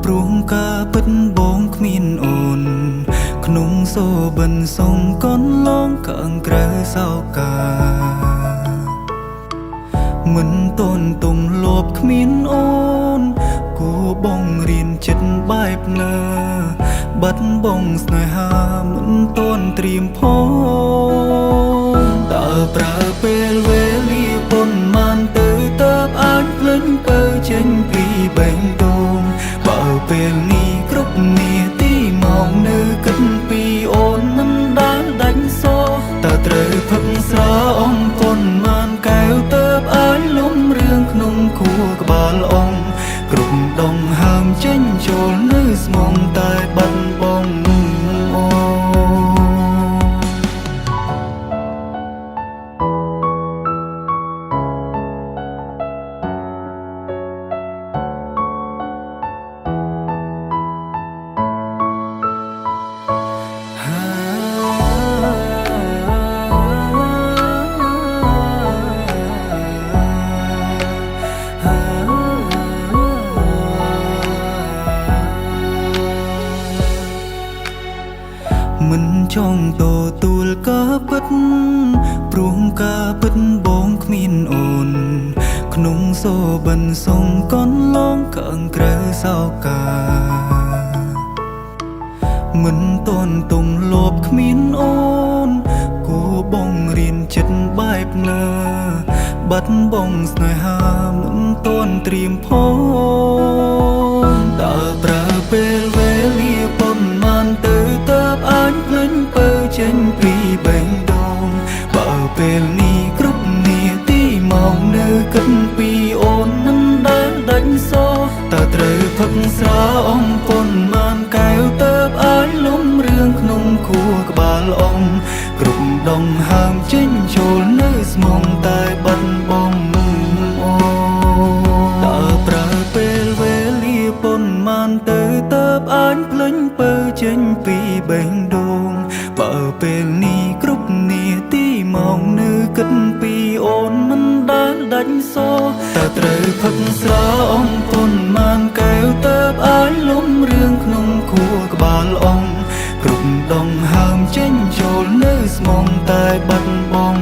ព្រោះការពិតបងគ្មានអូនក្នុងសូបិនសងកនឡងខាងក្រៅសោកាមិនតនទុំលបគ្មានអូនគួបងរៀនចិត្តបែបណាបាត់បងស្នេហាមិនតនត្រៀមផងតើប្រើពេលវេលាប៉ុន្មានទៅតើបអាចភ្លេចទៅចេញពីបេះដូងបើពេលនេះគ្រប់នាទីមកនៅគិតពីអូនមិនដែលដាច់សោតើត្រូវផឹកស្រាអំប៉ុន្មានកែវតើបអាចលំរឿងក្នុងខួរក្បាលអង្គគ្រប់ដងហើមចេញចូលនៅស្មងតែបាត់បងអូមិនចង់តទួលការពិតព្រោះការពិតបងគ្មានអូនក្នុងសូបិនសងកនឡងខាងក្រៅសោកាមិនតនទុំលបគ្មានអូនគួបងរៀនចិត្តបែបណាបាត់បងស្នេហាមិនតនត្រៀមផងតើប្រើពេលវេលាប៉ុន្មានទៅតើបអាចភ្លេចទៅចេញពីបេះដូងបើពេលនេះគ្រប់នាទីមកនៅគិតពីអូនមិនដែលដាច់សោតើត្រូវផឹកស្រាអំប៉ុន្មានកែវតើបអាចលំរឿងក្នុងខួរក្បាលអង្គគ្រប់ដងហើមចេញចូលនៅស្មងតែបាត់បងអូតើប្រើពេលវេលាប៉ុន្មានទៅតើបអាចភ្លេចទៅចេញពីបេះដូងបើពេលនេះគ្រប់នាទីមកនៅគិតពីអូនមិនដែលដាច់សោតើត្រូវផឹកស្រាអំប៉ុន្មានកែវតើបអាចលំរឿងក្នុងខួរក្បាលអង្គគ្រប់ដងហើមចេញចូលនៅស្មងតែបាត់បង